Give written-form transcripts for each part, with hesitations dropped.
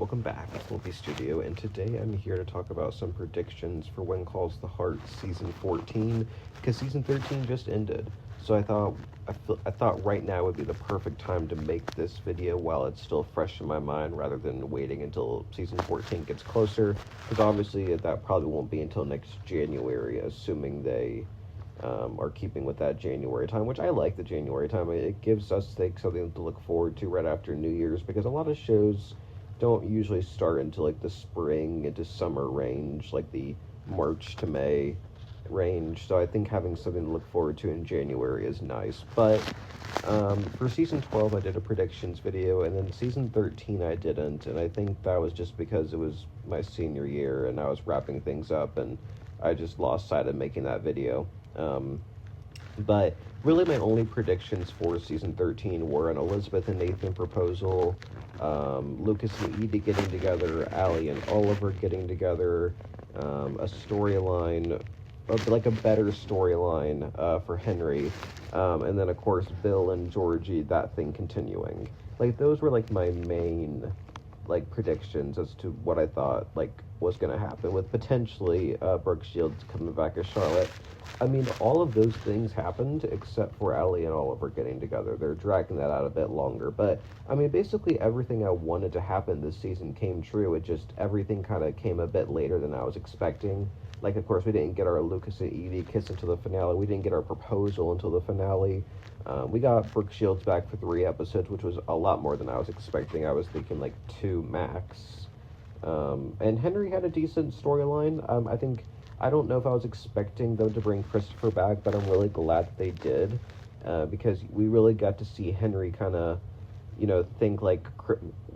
welcome back to Movie Studio, and today I'm here to talk about some predictions for When Calls the Heart Season 14, because Season 13 just ended. So I thought right now would be the perfect time to make this video while it's still fresh in my mind, rather than waiting until Season 14 gets closer, because obviously that probably won't be until next January, assuming they are keeping with that January time, which I like the January time. It gives us something to look forward to right after New Year's, because a lot of shows don't usually start until like the spring into summer range, like the March to May range. So I think having something to look forward to in January is nice. But for season 12 I did a predictions video, and then season 13 I didn't, and I think that was just because it was my senior year and I was wrapping things up and I just lost sight of making that video. But really my only predictions for season 13 were an Elizabeth and Nathan proposal, Lucas and Edie getting together, Allie and Oliver getting together, a storyline, like a better storyline for Henry, and then of course Bill and Georgie, that thing continuing. Like those were like my main like predictions as to what I thought like was going to happen, with potentially Brooke Shields coming back as Charlotte. I mean, all of those things happened except for Allie and Oliver getting together. They're dragging that out a bit longer, but I mean, basically everything I wanted to happen this season came true. It just, everything kind of came a bit later than I was expecting. Like, of course, we didn't get our Lucas and Edie kiss until the finale. We didn't get our proposal until the finale. We got Brooke Shields back for 3 episodes, which was a lot more than I was expecting. I was thinking like 2 max. And Henry had a decent storyline. I don't know if I was expecting them to bring Christopher back, but I'm really glad that they did, because we really got to see Henry kind of, think like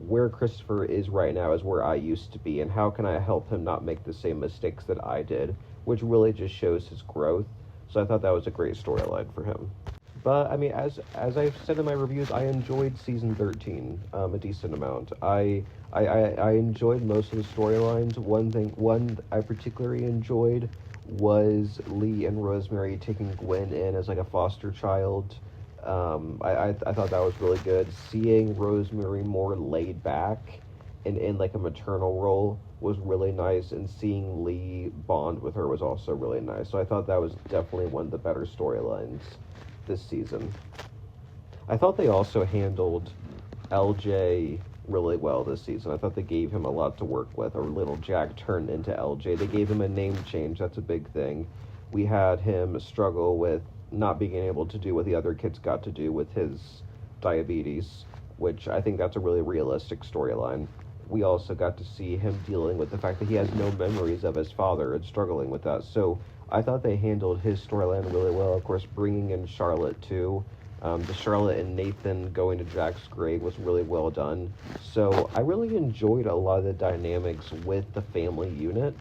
where Christopher is right now is where I used to be, and how can I help him not make the same mistakes that I did, which really just shows his growth. So I thought that was a great storyline for him. But I mean, as I've said in my reviews, I enjoyed season 13 a decent amount. I enjoyed most of the storylines. One I particularly enjoyed was Lee and Rosemary taking Gwen in as like a foster child. I thought that was really good. Seeing Rosemary more laid back and in like a maternal role was really nice, and seeing Lee bond with her was also really nice. So I thought that was definitely one of the better storylines this season. I thought they also handled LJ really well this season. I thought they gave him a lot to work with. Or little Jack turned into LJ. They gave him a name change. That's a big thing. We had him struggle with not being able to do what the other kids got to do with his diabetes, which I think that's a really realistic storyline. We also got to see him dealing with the fact that he has no memories of his father and struggling with that. So I thought they handled his storyline really well. Of course, bringing in Charlotte too. The Charlotte and Nathan going to Jack's grave was really well done. So I really enjoyed a lot of the dynamics with the family unit,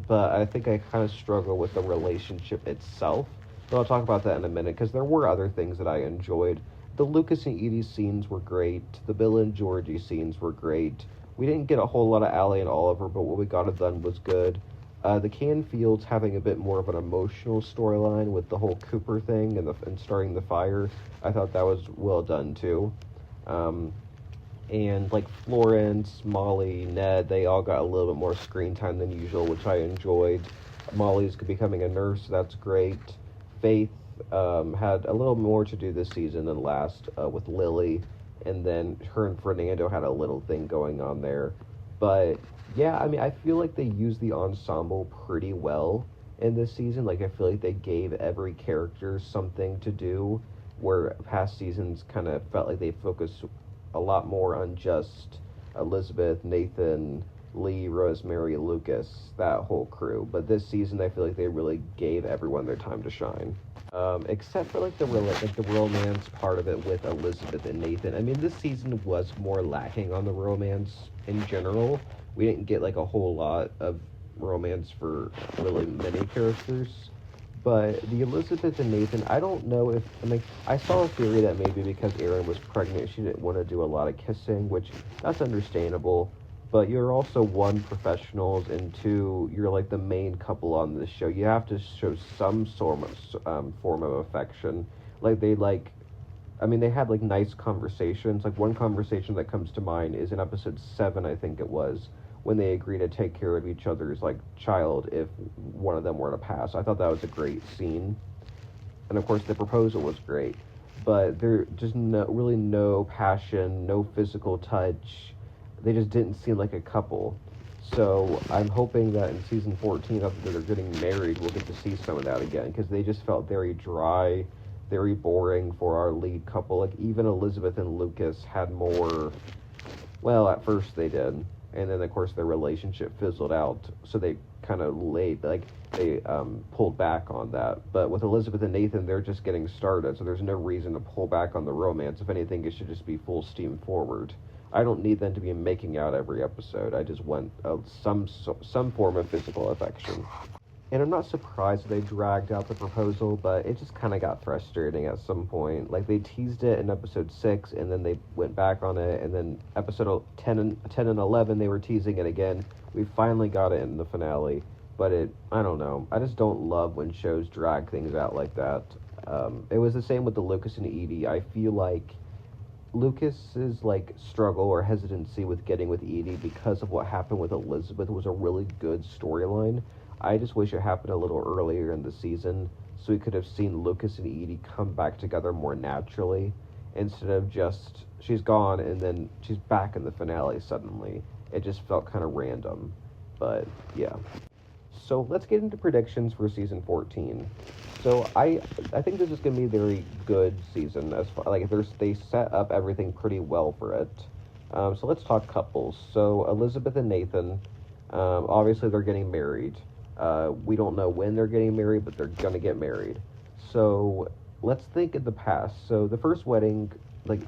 but I think I kind of struggle with the relationship itself. But I'll talk about that in a minute, because there were other things that I enjoyed. The Lucas and Edie scenes were great. The Bill and Georgie scenes were great. We didn't get a whole lot of Allie and Oliver, but what we got done was good. The Canfields having a bit more of an emotional storyline with the whole Cooper thing and starting the fire, I thought that was well done too. And like Florence, Molly, Ned, they all got a little bit more screen time than usual, which I enjoyed. Molly's becoming a nurse, so that's great. Faith had a little more to do this season than last, with Lily, and then her and Fernando had a little thing going on there. But yeah, I mean, I feel like they used the ensemble pretty well in this season. Like, I feel like they gave every character something to do, where past seasons kind of felt like they focused a lot more on just Elizabeth, Nathan, Lee, Rosemary, Lucas, that whole crew. But this season, I feel like they really gave everyone their time to shine. Except for like the romance part of it with Elizabeth and Nathan. I mean, this season was more lacking on the romance in general. We didn't get like a whole lot of romance for really many characters. But the Elizabeth and Nathan, I don't know if, I saw a theory that maybe because Erin was pregnant, she didn't want to do a lot of kissing, which that's understandable. But you're also, 1, professionals, and 2, you're like the main couple on this show. You have to show some form of affection. Like, they like I mean, they had like nice conversations. Like one conversation that comes to mind is in episode 7, I think it was, when they agree to take care of each other's like child if one of them were to pass. I thought that was a great scene, and of course the proposal was great, but there just really no passion, no physical touch. They just didn't seem like a couple. So I'm hoping that in season 14, after they're getting married, we'll get to see some of that again, because they just felt very dry, very boring for our lead couple. Like even Elizabeth and Lucas had more. Well, at first they did, and then of course their relationship fizzled out. So they kind of pulled back on that. But with Elizabeth and Nathan, they're just getting started, so there's no reason to pull back on the romance. If anything, it should just be full steam forward. I don't need them to be making out every episode. I just want some form of physical affection. And I'm not surprised they dragged out the proposal, but it just kind of got frustrating at some point. Like, they teased it in episode 6, and then they went back on it, and then episode 10 and 11, they were teasing it again. We finally got it in the finale, but I don't know. I just don't love when shows drag things out like that. It was the same with the Lucas and Edie. I feel like Lucas's like struggle or hesitancy with getting with Edie because of what happened with Elizabeth was a really good storyline. I just wish it happened a little earlier in the season so we could have seen Lucas and Edie come back together more naturally instead of just she's gone and then she's back in the finale suddenly. It just felt kind of random. But yeah. So let's get into predictions for season 14. So I think this is going to be a very good season as far like they set up everything pretty well for it. So let's talk couples. So Elizabeth and Nathan, obviously they're getting married. We don't know when they're getting married, but they're gonna get married. So let's think of the past. So the first wedding, like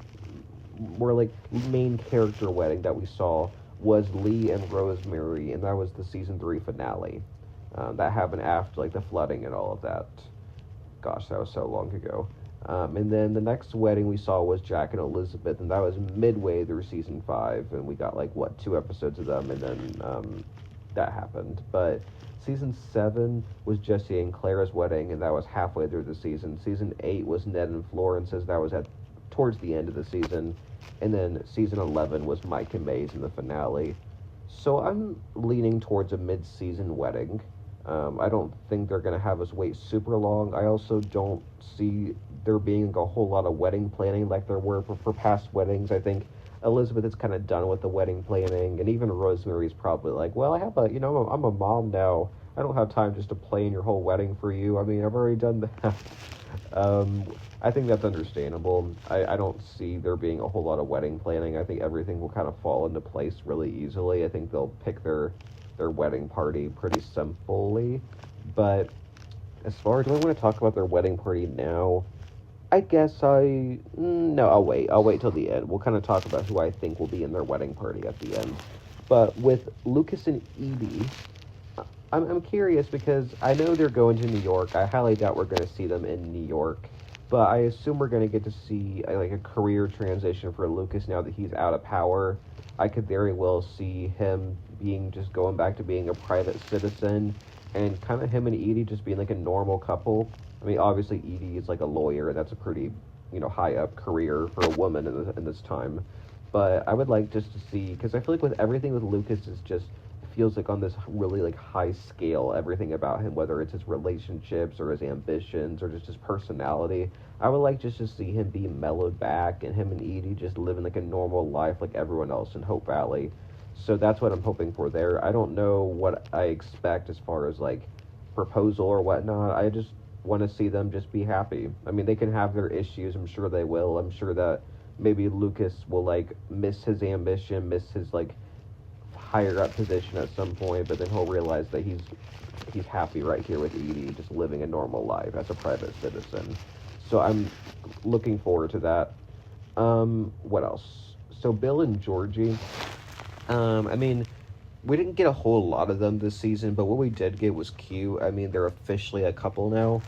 main character wedding that we saw was Lee and Rosemary, and that was the season 3 finale. That happened after like the flooding and all of that. Gosh, that was so long ago. And then the next wedding we saw was Jack and Elizabeth, and that was midway through season 5, and we got like 2 episodes of them, and then that happened. But season 7 was Jesse and Clara's wedding, and that was halfway through the season. Season 8 was Ned and Florence's, that was towards the end of the season. And then season 11 was Mike and May's in the finale. So I'm leaning towards a mid-season wedding. I don't think they're going to have us wait super long. I also don't see there being a whole lot of wedding planning like there were for past weddings. I think Elizabeth is kind of done with the wedding planning, and even Rosemary's probably like, well, I'm a mom now. I don't have time just to plan your whole wedding for you. I mean, I've already done that. I think that's understandable. I don't see there being a whole lot of wedding planning. I think everything will kind of fall into place really easily. I think they'll pick their wedding party pretty simply. But as far as, do I want to talk about their wedding party now? I guess no, I'll wait. I'll wait till the end. We'll kind of talk about who I think will be in their wedding party at the end. But with Lucas and Edie, I'm curious because I know they're going to New York. I highly doubt we're going to see them in New York. But I assume we're going to get to see a career transition for Lucas now that he's out of power. I could very well see him going back to being a private citizen, and kind of him and Edie just being like a normal couple. I mean, obviously Edie is like a lawyer, and that's a pretty, high up career for a woman in this time. But I would like just to see, because I feel like with everything with Lucas is just feels like on this really like high scale, everything about him, whether it's his relationships or his ambitions or just his personality. I would like just to see him be mellowed back and him and Edie just living like a normal life like everyone else in Hope Valley. So that's what I'm hoping for there. I don't know what I expect as far as like proposal or whatnot. I just want to see them just be happy. I mean, they can have their issues. I'm sure they will. I'm sure that maybe Lucas will like miss his ambition, miss his like higher up position at some point, but then he'll realize that he's happy right here with Edie, just living a normal life as a private citizen. So I'm looking forward to that. What else? So Bill and Georgie. I mean, we didn't get a whole lot of them this season, but what we did get was cute. I mean, they're officially a couple now.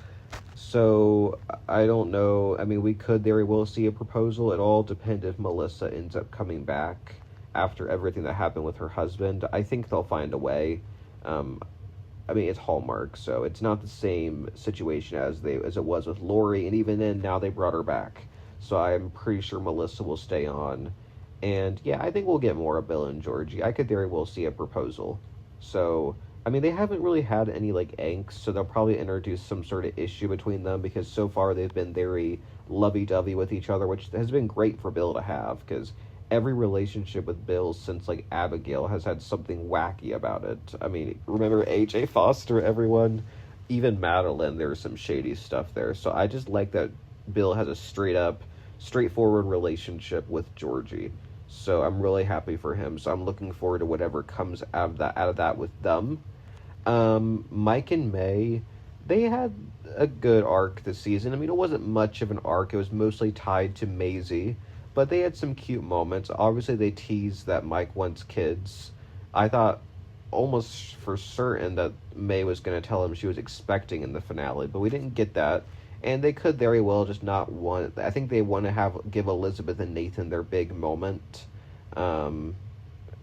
So I don't know. I mean, we could very well see a proposal. It all depends if Melissa ends up coming back after everything that happened with her husband. I think they'll find a way. I mean, it's Hallmark, so it's not the same situation as it was with Lori, and even then, now they brought her back. So I'm pretty sure Melissa will stay on. And yeah, I think we'll get more of Bill and Georgie. I could very well see a proposal. So, I mean, they haven't really had any like angst, so they'll probably introduce some sort of issue between them because so far they've been very lovey-dovey with each other, which has been great for Bill to have because every relationship with Bill since like Abigail has had something wacky about it. I mean, remember AJ Foster, everyone? Even Madeline, there's some shady stuff there. So I just like that Bill has a straightforward relationship with Georgie. So I'm really happy for him. So I'm looking forward to whatever comes out of that with them. Mike and May, they had a good arc this season. I mean, it wasn't much of an arc. It was mostly tied to Maisie, but they had some cute moments. Obviously, they teased that Mike wants kids. I thought almost for certain that May was going to tell him she was expecting in the finale, but we didn't get that. And they could very well just not want. I think they want to give Elizabeth and Nathan their big moment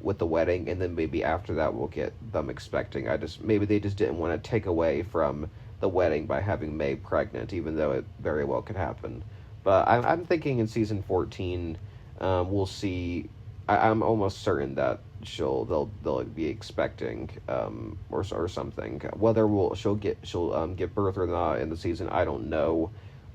with the wedding, and then maybe after that we'll get them expecting. Maybe they just didn't want to take away from the wedding by having May pregnant, even though it very well could happen. But I'm thinking in season 14, we'll see. I'm almost certain that they'll be expecting or something. Whether she'll give birth or not in the season, I don't know.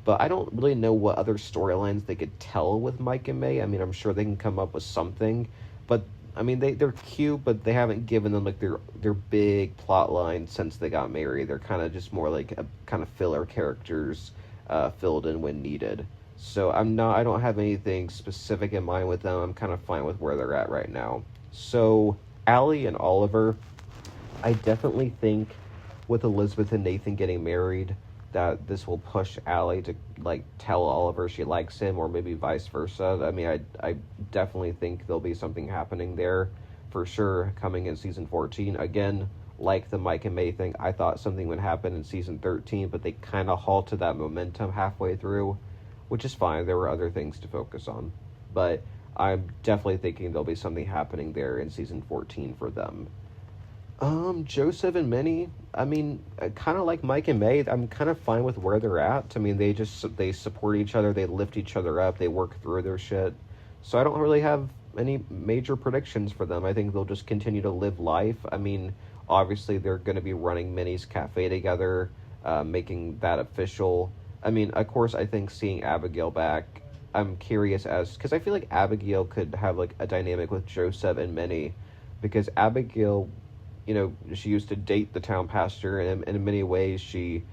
But I don't really know what other storylines they could tell with Mike and May. I mean, I'm sure they can come up with something, but I mean they're cute, but they haven't given them like their big plot line since they got married. They're kind of just more like a kind of filler characters filled in when needed. So I don't have anything specific in mind with them. I'm kind of fine with where they're at right now. So Allie and Oliver, I definitely think with Elizabeth and Nathan getting married, that this will push Allie to like tell Oliver she likes him, or maybe vice versa. I mean, I definitely think there'll be something happening there for sure coming in season 14. Again, like the Mike and May thing, I thought something would happen in season 13, but they kind of halted that momentum halfway through, which is fine. There were other things to focus on. But I'm definitely thinking there'll be something happening there in season 14 for them. Joseph and Minnie, I mean, kind of like Mike and May, I'm kind of fine with where they're at. I mean, they support each other, they lift each other up, they work through their shit. So I don't really have any major predictions for them. I think they'll just continue to live life. I mean, obviously they're going to be running Minnie's Cafe together, making that official. I mean, of course, I think seeing Abigail back, I'm curious because I feel like Abigail could have like a dynamic with Joseph and Minnie, because Abigail, you know, she used to date the town pastor, and in many ways she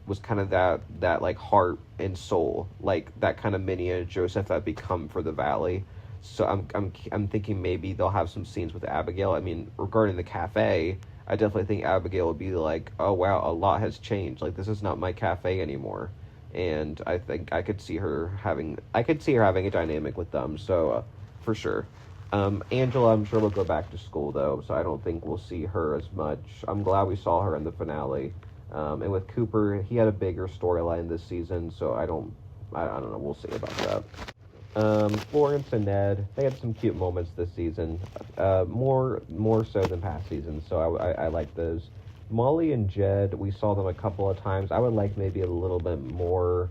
was kind of that like heart and soul, like that kind of Minnie and Joseph have become for the Valley. So I'm thinking maybe they'll have some scenes with Abigail. I mean, regarding the cafe, I definitely think Abigail would be like, oh wow, a lot has changed. Like, this is not my cafe anymore. And I think I could see her having a dynamic with them. So for sure. Angela, I'm sure will go back to school though, so I don't think we'll see her as much. I'm glad we saw her in the finale. And with Cooper, he had a bigger storyline this season, so I don't know. We'll see about that. Florence and Ned, they had some cute moments this season, more so than past seasons, so I like those. Molly and Jed, we saw them a couple of times. I would like maybe a little bit more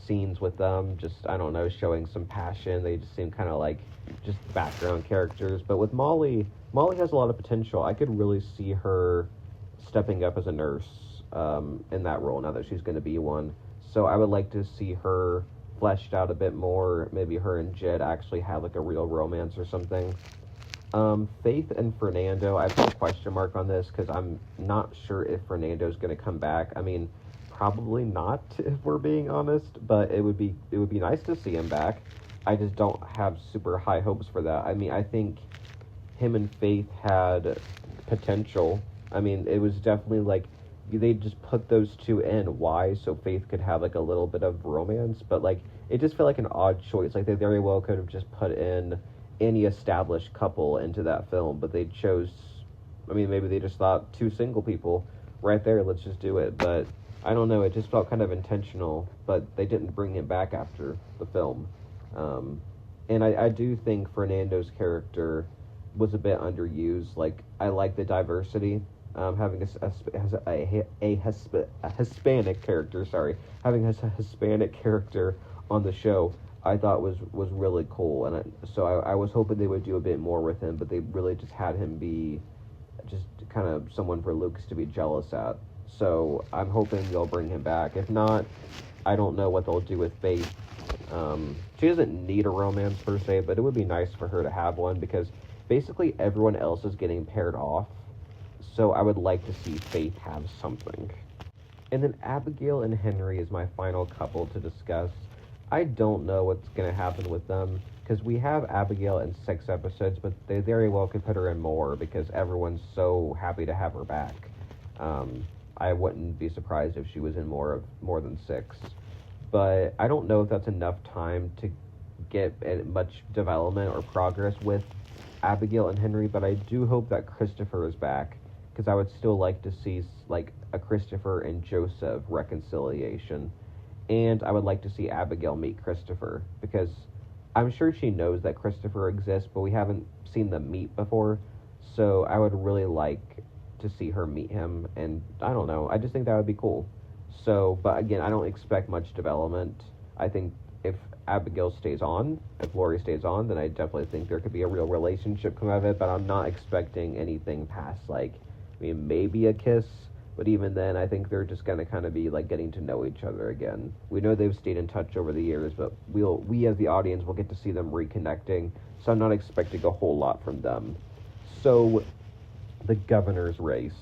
scenes with them, just, I don't know, showing some passion. They just seem kind of like just background characters. But with Molly has a lot of potential. I could really see her stepping up as a nurse in that role now that she's going to be one. So I would like to see her fleshed out a bit more. Maybe her and Jed actually have like a real romance or something. Faith and Fernando, I put a question mark on this because I'm not sure if Fernando's going to come back. I mean, probably not, if we're being honest, but it would be nice to see him back. I just don't have super high hopes for that. I mean, I think him and Faith had potential. I mean, it was definitely like they just put those two in. Why? So Faith could have like a little bit of romance, but like it just felt like an odd choice. Like they very well could have just put in any established couple into that film, but they chose, I mean, maybe they just thought two single people right there, let's just do it. But I don't know, it just felt kind of intentional, but they didn't bring him back after the film. And I do think Fernando's character was a bit underused. Like, I like the diversity, having a Hispanic character, having a Hispanic character on the show. I thought was really cool, and I was hoping they would do a bit more with him, but they really just had him be just kind of someone for Lucas to be jealous at. So I'm hoping they'll bring him back. If not, I don't know what they'll do with Faith. She doesn't need a romance per se, but it would be nice for her to have one because basically everyone else is getting paired off. So I would like to see Faith have something. And then Abigail and Henry is my final couple to discuss. I don't know what's going to happen with them because we have Abigail in 6 episodes, but they very well could put her in more because everyone's so happy to have her back. I wouldn't be surprised if she was in more than 6. But I don't know if that's enough time to get much development or progress with Abigail and Henry, but I do hope that Christopher is back because I would still like to see like a Christopher and Joseph reconciliation. And I would like to see Abigail meet Christopher because I'm sure she knows that Christopher exists, but we haven't seen them meet before. So I would really like to see her meet him, and I don't know, I just think that would be cool. So, but again, I don't expect much development. I think if Abigail stays on, if Lori stays on, then I definitely think there could be a real relationship come out of it, but I'm not expecting anything past, like, I mean, maybe a kiss, but even then, I think they're just going to kind of be, like, getting to know each other again. We know they've stayed in touch over the years, but we as the audience will get to see them reconnecting, so I'm not expecting a whole lot from them. So, the governor's race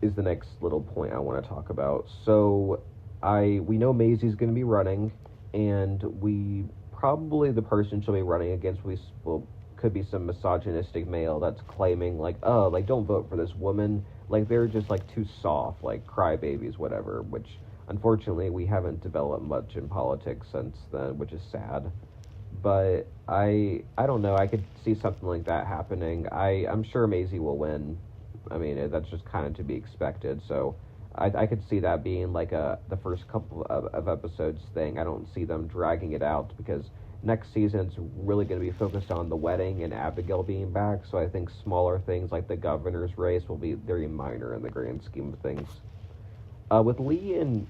is the next little point I want to talk about. So we know Maisie's going to be running, and we probably the person she'll be running against could be some misogynistic male that's claiming like, oh, like don't vote for this woman, like they're just like too soft, like crybabies, whatever. Which unfortunately we haven't developed much in politics since then, which is sad. But I don't know. I could see something like that happening. I'm sure Maisie will win. I mean, that's just kind of to be expected. So I could see that being like the first couple of episodes thing. I don't see them dragging it out because next season it's really going to be focused on the wedding and Abigail being back. So I think smaller things like the governor's race will be very minor in the grand scheme of things. With Lee and...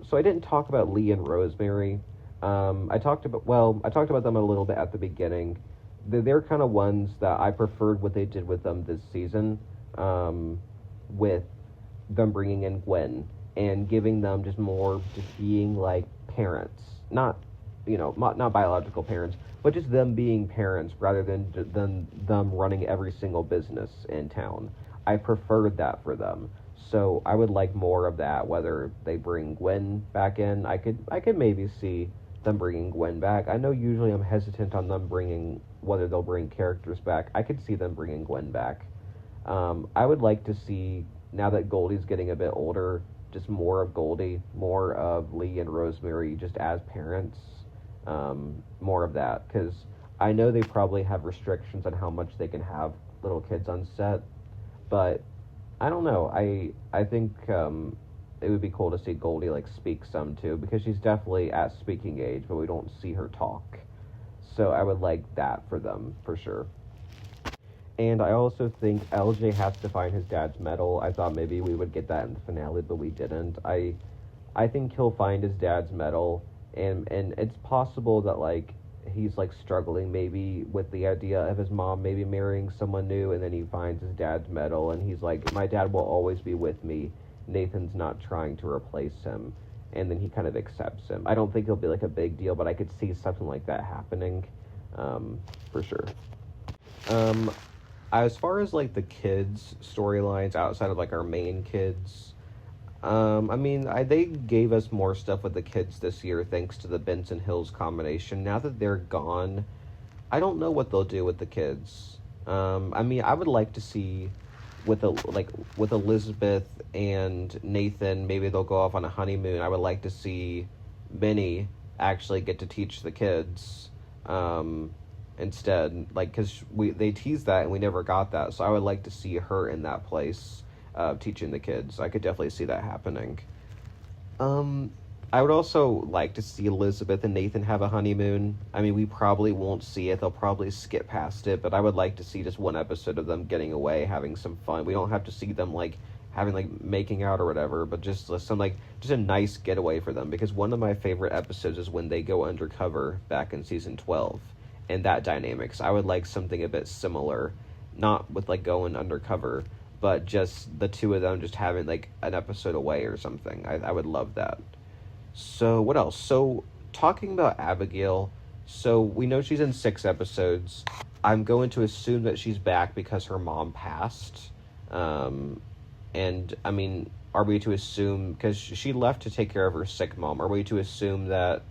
So I didn't talk about Lee and Rosemary. I talked about them a little bit at the beginning. They're kind of ones that I preferred what they did with them this season, with them bringing in Gwen and giving them just more just being like parents, not biological parents, but just them being parents rather than them running every single business in town. I preferred that for them. So I would like more of that. Whether they bring Gwen back in, I could maybe see them bringing Gwen back. I know usually I'm hesitant on them whether they'll bring characters back. I could see them bringing Gwen back. I would like to see, now that Goldie's getting a bit older, just more of Goldie, more of Lee and Rosemary just as parents, more of that, because I know they probably have restrictions on how much they can have little kids on set, but I don't know. I think it would be cool to see Goldie like speak some too, because she's definitely at speaking age, but we don't see her talk. So I would like that for them for sure. And I also think LJ has to find his dad's medal. I thought maybe we would get that in the finale, but we didn't. I think he'll find his dad's medal, and it's possible that like he's like struggling maybe with the idea of his mom maybe marrying someone new, and then he finds his dad's medal and he's like, my dad will always be with me. Nathan's not trying to replace him, and then he kind of accepts him. I don't think it'll be like a big deal, but I could see something like that happening, for sure. As far as like the kids storylines outside of like our main kids, they gave us more stuff with the kids this year thanks to the Benson Hills combination. Now that they're gone, I don't know what they'll do with the kids. I would like to see with Elizabeth and Nathan, maybe they'll go off on a honeymoon. I would like to see Minnie actually get to teach the kids instead, like, because they teased that and we never got that. So I would like to see her in that place teaching the kids. I could definitely see that happening. I would also like to see Elizabeth and Nathan have a honeymoon. I mean, we probably won't see it. They'll probably skip past it, but I would like to see just one episode of them getting away, having some fun. We don't have to see them, like, having like making out or whatever, but just some like just a nice getaway for them, because one of my favorite episodes is when they go undercover back in season 12, and that dynamics. I would like something a bit similar, not with like going undercover, but just the two of them just having like an episode away or something. I would love that. So what else? So talking about Abigail, so we know she's in 6 episodes. I'm going to assume that she's back because her mom passed. And I mean, are we to assume, because she left to take care of her sick mom, are we to assume that,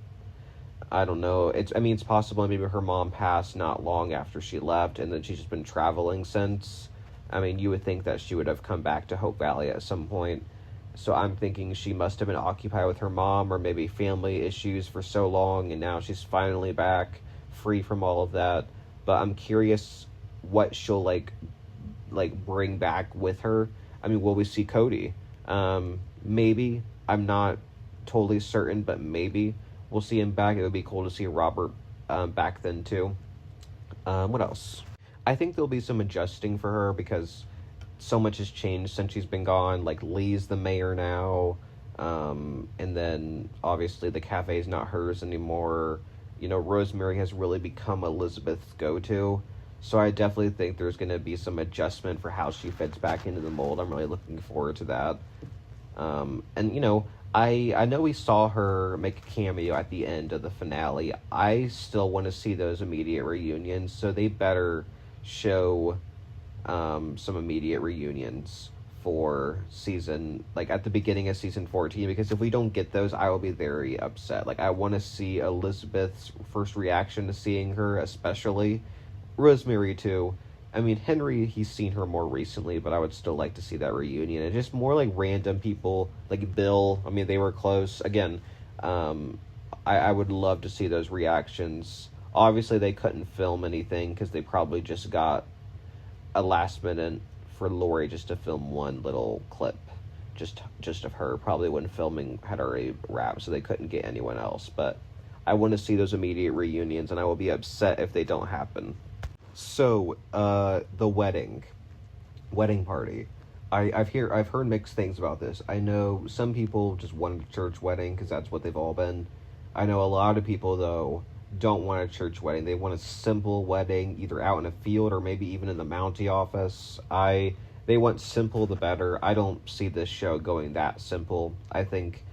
I don't know, it's possible maybe her mom passed not long after she left, and then she's just been traveling since. I mean, you would think that she would have come back to Hope Valley at some point. So I'm thinking she must have been occupied with her mom, or maybe family issues for so long, and now she's finally back, free from all of that. But I'm curious what she'll like bring back with her. I mean, will we see Cody? Maybe. I'm not totally certain, but maybe we'll see him back. It would be cool to see Robert back then too. What else? I think there'll be some adjusting for her because so much has changed since she's been gone. Like, Lee's the mayor now, and then obviously the cafe's not hers anymore. You know, Rosemary has really become Elizabeth's go-to. So I definitely think there's going to be some adjustment for how she fits back into the mold. I'm really looking forward to that. And, you know, I know we saw her make a cameo at the end of the finale. I still want to see those immediate reunions, so they better show some immediate reunions for at the beginning of season 14, because if we don't get those, I will be very upset. Like, I want to see Elizabeth's first reaction to seeing her, especially. Rosemary too. I mean, Henry, he's seen her more recently, but I would still like to see that reunion. And just more like random people, like Bill. I mean, they were close. Again, I would love to see those reactions. Obviously, they couldn't film anything because they probably just got a last minute for Lori just to film one little clip just of her, probably when filming had already wrapped, so they couldn't get anyone else. But I want to see those immediate reunions, and I will be upset if they don't happen. So, the wedding party. I've heard mixed things about this. I know some people just want a church wedding because that's what they've all been. I know a lot of people, though, don't want a church wedding. They want a simple wedding, either out in a field or maybe even in the Mountie office. They want simple the better. I don't see this show going that simple. I think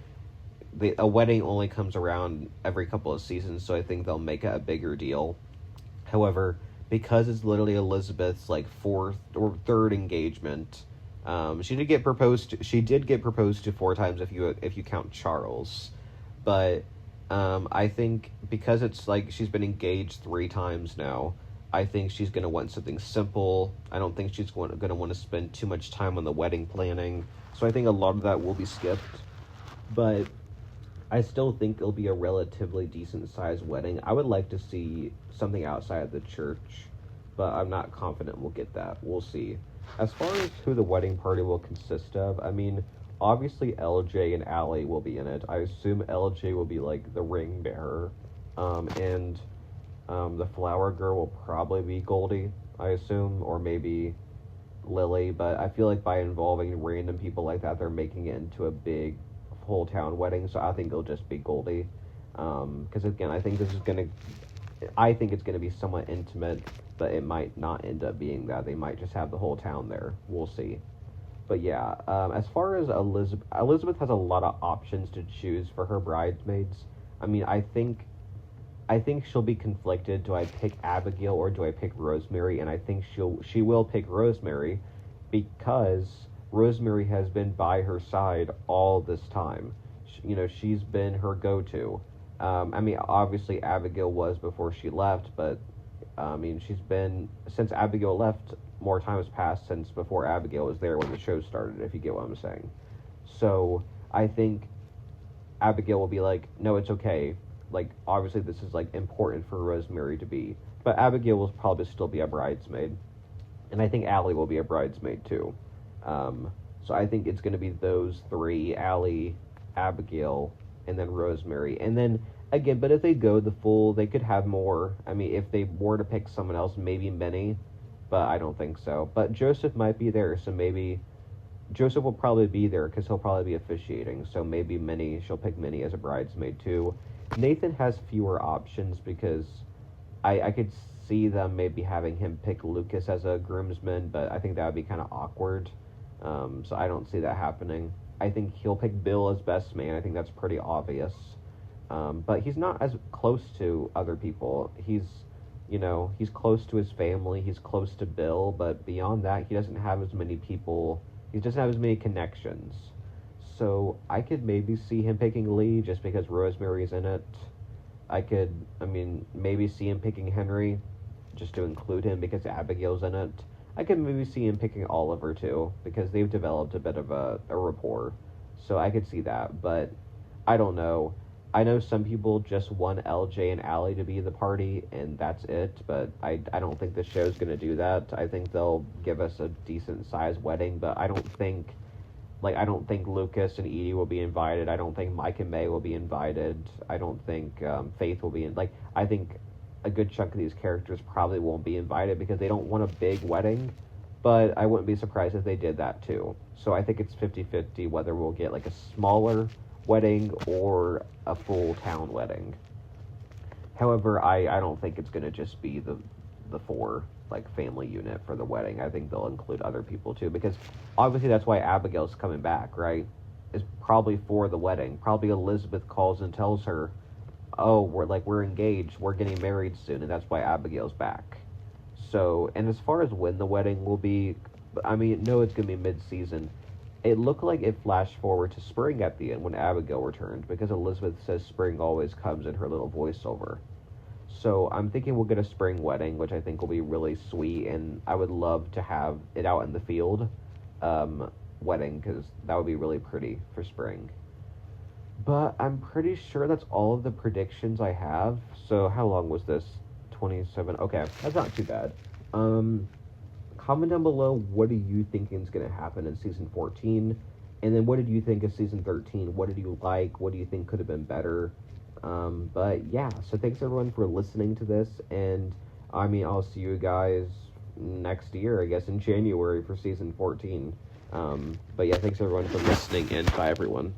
a wedding only comes around every couple of seasons, so I think they'll make it a bigger deal. However, because it's literally Elizabeth's like 4th or 3rd engagement, she did get proposed to 4 times if you count Charles, but I think because it's like she's been engaged 3 times now, I think she's going to want something simple. I don't think she's going to want to spend too much time on the wedding planning, so I think a lot of that will be skipped. But I still think it'll be a relatively decent-sized wedding. I would like to see something outside of the church, but I'm not confident we'll get that. We'll see. As far as who the wedding party will consist of, I mean, obviously LJ and Allie will be in it. I assume LJ will be, like, the ring bearer, and the flower girl will probably be Goldie, I assume, or maybe Lily, but I feel like by involving random people like that, they're making it into a big whole town wedding, so I think it'll just be Goldie. Because again, I think it's gonna be somewhat intimate, but it might not end up being that. They might just have the whole town there. We'll see. But yeah, as far as Elizabeth has a lot of options to choose for her bridesmaids. I mean, I think she'll be conflicted. Do I pick Abigail or do I pick Rosemary? And I think she will pick Rosemary because Rosemary has been by her side all this time. She's been her go-to. I mean, obviously Abigail was before she left, but I mean, she's been, since Abigail left, more time has passed since before Abigail was there when the show started, if you get what I'm saying. So I think Abigail will be like, no, it's okay. Like, obviously this is, like, important for Rosemary to be. But Abigail will probably still be a bridesmaid. And I think Allie will be a bridesmaid, too. So I think it's going to be those 3, Allie, Abigail, and then Rosemary. And then, again, but if they go the full, they could have more. I mean, if they were to pick someone else, maybe Minnie. But I don't think so. But Joseph might be there, so maybe Joseph will probably be there because he'll probably be officiating. So maybe she'll pick Minnie as a bridesmaid too. Nathan has fewer options because I could see them maybe having him pick Lucas as a groomsman, but I think that would be kind of awkward. So I don't see that happening. I think he'll pick Bill as best man. I think that's pretty obvious. But he's not as close to other people. He's close to his family. He's close to Bill, but beyond that, he doesn't have as many people. He doesn't have as many connections. So I could maybe see him picking Lee just because Rosemary's in it. Maybe see him picking Henry just to include him because Abigail's in it. I could maybe see him picking Oliver too because they've developed a bit of a rapport. So I could see that, but I don't know. I know some people just want LJ and Allie to be the party, and that's it, but I don't think the show's going to do that. I think they'll give us a decent-sized wedding, but I don't think Lucas and Edie will be invited. I don't think Mike and May will be invited. I don't think Faith will be I think a good chunk of these characters probably won't be invited because they don't want a big wedding, but I wouldn't be surprised if they did that too. So I think it's 50-50 whether we'll get a smaller wedding or a full town wedding. However, I don't think it's going to just be the four family unit for the wedding. I think they'll include other people too because obviously that's why Abigail's coming back, right? Is probably for the wedding. Probably Elizabeth calls and tells her, "Oh, we're engaged. We're getting married soon," and that's why Abigail's back. So, and as far as when the wedding will be, no, it's going to be mid-season. It looked like it flashed forward to spring at the end when Abigail returned because Elizabeth says spring always comes in her little voiceover. So I'm thinking we'll get a spring wedding, which I think will be really sweet, and I would love to have it out in the field wedding because that would be really pretty for spring. But I'm pretty sure that's all of the predictions I have. So how long was this? 27. Okay, that's not too bad. Comment down below, what do you think is going to happen in season 14? And then what did you think of season 13? What did you like? What do you think could have been better? But yeah, so thanks everyone for listening to this. And I'll see you guys next year, I guess, in January for season 14. But yeah, thanks everyone for listening, and bye everyone.